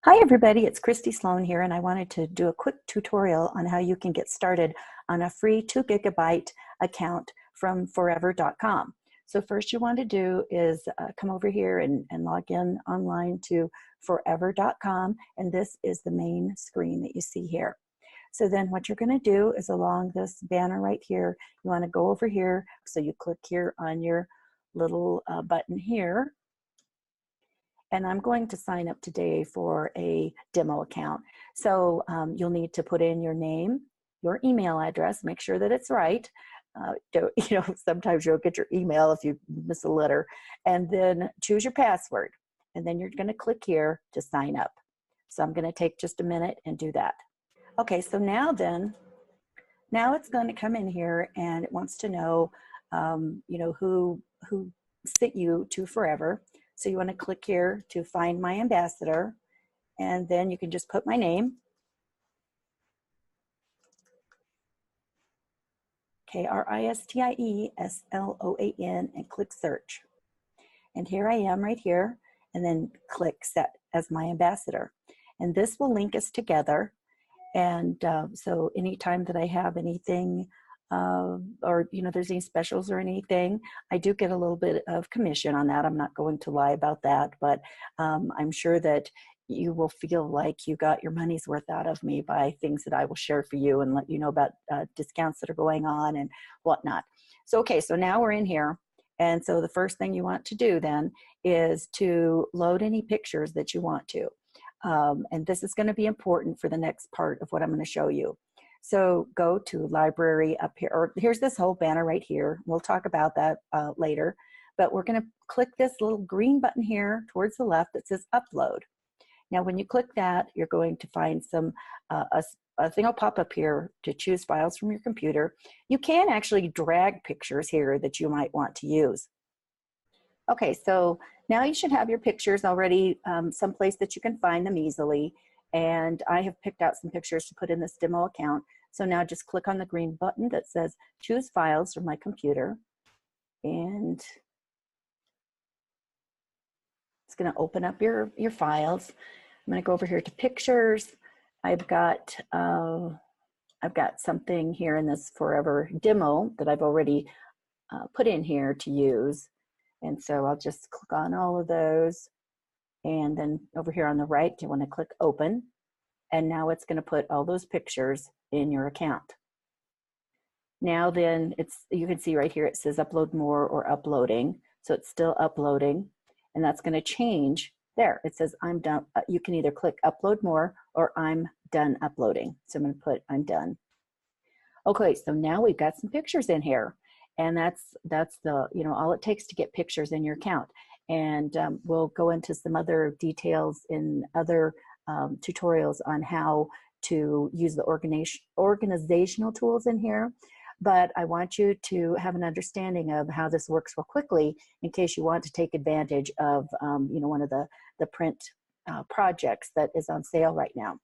Hi everybody, it's Christy Sloan here, and I wanted to do a quick tutorial on how you can get started on a free 2 GB account from forever.com. So first you want to do is come over here and log in online to forever.com, and this is the main screen that you see here. So then what you're going to do is along this banner right here, you want to go over here. So you click here on your little button here, and I'm going to sign up today for a demo account. So you'll need to put in your name, your email address, make sure that it's right. Sometimes you'll get your email if you miss a letter, and then choose your password. And then you're going to click here to sign up. So I'm going to take just a minute and do that. Okay, so now it's going to come in here and it wants to know, who sent you to Forever. So you want to click here to find my ambassador, and then you can just put my name, KRISTIESLOAN, and click search. And here I am right here, and then click set as my ambassador. And this will link us together. And so anytime that I have anything or there's any specials or anything, I do get a little bit of commission on that. I'm not going to lie about that, but I'm sure that you will feel like you got your money's worth out of me by things that I will share for you and let you know about discounts that are going on and whatnot. So okay, so now we're in here, and so the first thing you want to do then is to load any pictures that you want to. And this is going to be important for the next part of what I'm going to show you. So go to library up here, or here's this whole banner right here. We'll talk about that later, but we're going to click this little green button here towards the left that says upload. Now when you click that, you're going to find a thing will pop up here to choose files from your computer. You can actually drag pictures here that you might want to use. Okay, so now you should have your pictures already someplace that you can find them easily. And I have picked out some pictures to put in this demo account. So now just click on the green button that says choose files from my computer. And it's going to open up your files. I'm going to go over here to pictures. I've got something here in this Forever demo that I've already put in here to use. And so I'll just click on all of those. And then over here on the right, you want to click open. And now it's going to put all those pictures in your account. Now then, you can see right here, it says upload more or uploading. So it's still uploading. And that's going to change there. It says I'm done. You can either click upload more or I'm done uploading. So I'm going to put I'm done. Okay, so now we've got some pictures in here. And that's the, all it takes to get pictures in your account. And we'll go into some other details in other tutorials on how to use the organizational tools in here. But I want you to have an understanding of how this works real quickly in case you want to take advantage of one of the print projects that is on sale right now.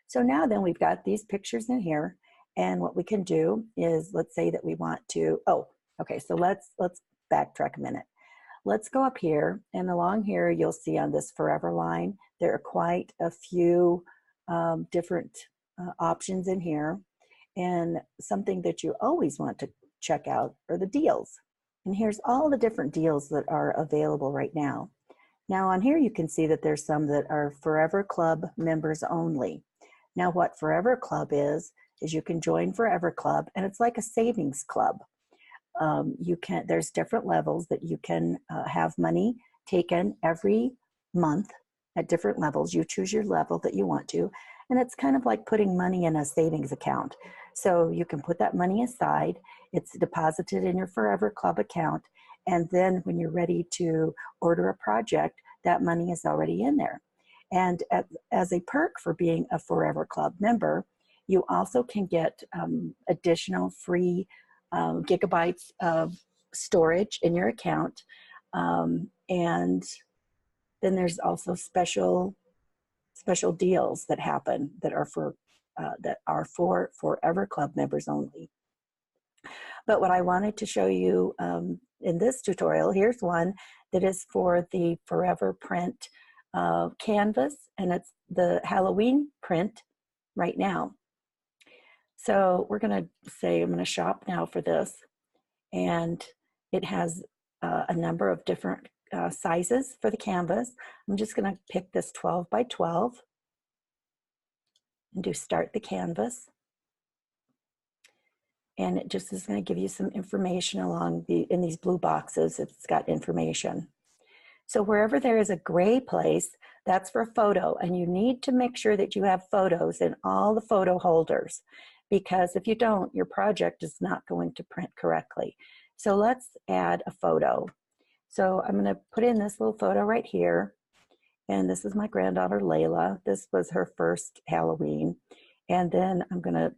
So now then we've got these pictures in here. And what we can do is, let's say that we want to, so let's backtrack a minute. Let's go up here, and along here you'll see on this Forever line, there are quite a few different options in here. And something that you always want to check out are the deals. And here's all the different deals that are available right now. Now on here you can see that there's some that are Forever Club members only. Now what Forever Club is you can join Forever Club, and it's like a savings club. There's different levels that you can have money taken every month at different levels. You choose your level that you want to, and it's kind of like putting money in a savings account. So you can put that money aside. It's deposited in your Forever Club account, and then when you're ready to order a project, that money is already in there. And as a perk for being a Forever Club member, you also can get additional free gigabytes of storage in your account. And then there's also special deals that happen that are for Forever Club members only. But what I wanted to show you in this tutorial, here's one that is for the Forever Print canvas, and it's the Halloween print right now. So we're going to say I'm going to shop now for this, and it has a number of different sizes for the canvas. I'm just going to pick this 12 by 12 and do start the canvas. And it just is going to give you some information in these blue boxes. It's got information. So wherever there is a gray place, that's for a photo, and you need to make sure that you have photos in all the photo holders, because if you don't, your project is not going to print correctly. So let's add a photo. So I'm going to put in this little photo right here, and this is my granddaughter Layla. This was her first Halloween. And then I'm going to,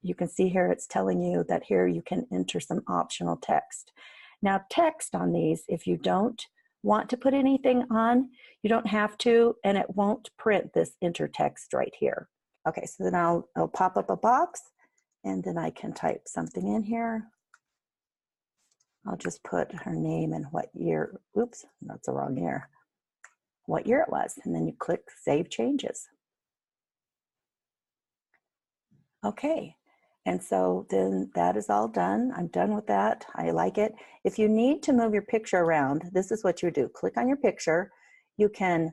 you can see here it's telling you that here you can enter some optional text. Now text on these, if you don't want to put anything on, you don't have to, and it won't print this enter text right here. Okay, so then I'll pop up a box, and then I can type something in here. I'll just put her name and what year, oops, that's the wrong year, what year it was, and then you click Save Changes. Okay, and so then that is all done. I'm done with that. I like it. If you need to move your picture around, this is what you do. Click on your picture. You can,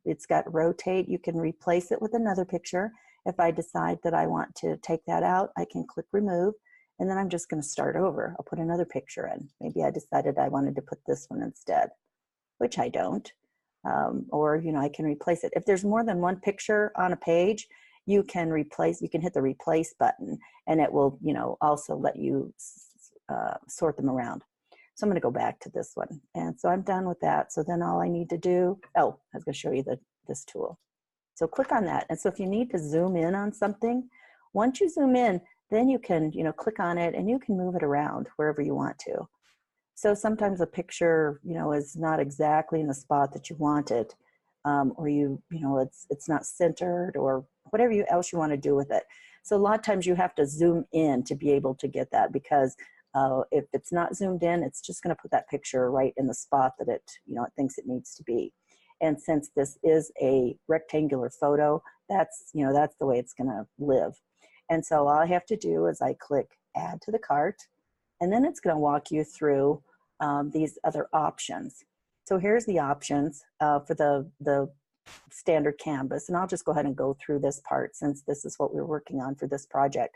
it's got rotate. You can replace it with another picture. If I decide that I want to take that out, I can click remove, and then I'm just going to start over. I'll put another picture in. Maybe I decided I wanted to put this one instead, which I don't. Or, you know, I can replace it. If there's more than one picture on a page, you can hit the replace button, and it will, you know, also let you sort them around. So I'm going to go back to this one. And so I'm done with that. So then all I need to do, oh, I was going to show you this tool. So click on that. And so if you need to zoom in on something, once you zoom in, then you can, you know, click on it and you can move it around wherever you want to. So sometimes a picture, you know, is not exactly in the spot that you want it, or you know, it's not centered, or whatever else you want to do with it. So a lot of times you have to zoom in to be able to get that, because if it's not zoomed in, it's just going to put that picture right in the spot that it, you know, it thinks it needs to be. And since this is a rectangular photo, that's, you know, that's the way it's going to live. And so all I have to do is I click Add to the Cart, and then it's going to walk you through these other options. So here's the options for the standard canvas, and I'll just go ahead and go through this part since this is what we're working on for this project.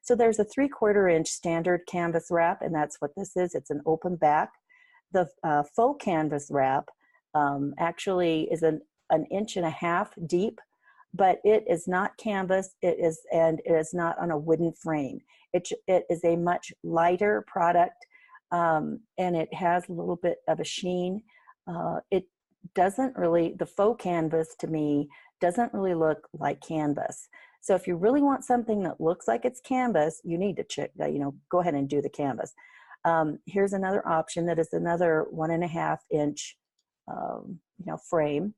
So there's a 3/4 inch standard canvas wrap, and that's what this is. It's an open back. The faux canvas wrap actually is an 1.5 inches deep, but it is not canvas. It is not on a wooden frame. It is a much lighter product, and it has a little bit of a sheen. It doesn't really, the faux canvas to me doesn't really look like canvas. So if you really want something that looks like it's canvas, you need to check, you know, go ahead and do the canvas. Here's another option that is another 1.5 inch, you know, frame.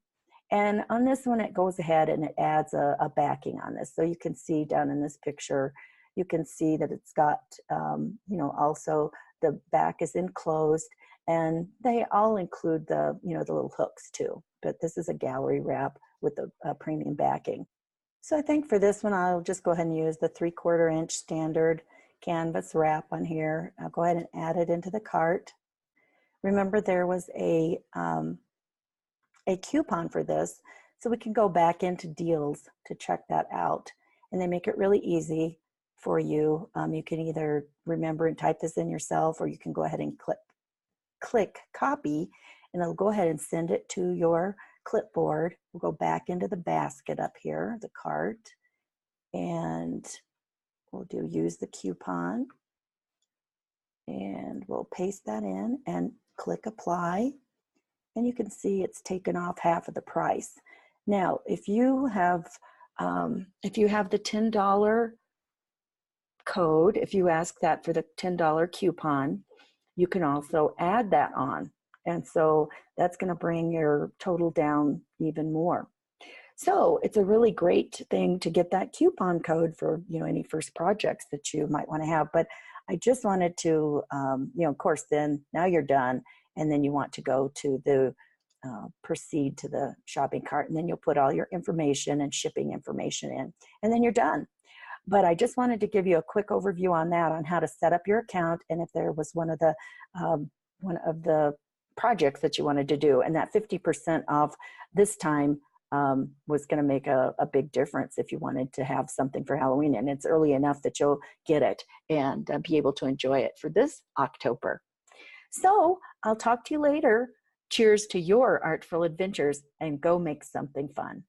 And on this one, it goes ahead and it adds a backing on this. So you can see down in this picture, you can see that it's got, you know, also the back is enclosed, and they all include the, you know, the little hooks too. But this is a gallery wrap with the premium backing. So I think for this one, I'll just go ahead and use the 3/4 inch standard canvas wrap on here. I'll go ahead and add it into the cart. Remember, there was a coupon for this, so we can go back into deals to check that out, and they make it really easy for you. You can either remember and type this in yourself, or you can go ahead and click copy, and it'll go ahead and send it to your clipboard. We'll go back into the basket up here, the cart, and we'll use the coupon, and we'll paste that in and click apply. And you can see it's taken off half of the price. Now, if you have the $10 code, if you ask that for the $10 coupon, you can also add that on. And so that's going to bring your total down even more. So it's a really great thing to get that coupon code for, you know, any first projects that you might want to have. But I just wanted to, you know, of course, then now you're done, and then you want to go to the proceed to the shopping cart, and then you'll put all your information and shipping information in, and then you're done. But I just wanted to give you a quick overview on that, on how to set up your account, and if there was one of the projects that you wanted to do, and that 50% off this time was going to make a big difference if you wanted to have something for Halloween. And it's early enough that you'll get it and be able to enjoy it for this October. So I'll talk to you later. Cheers to your artful adventures, and go make something fun.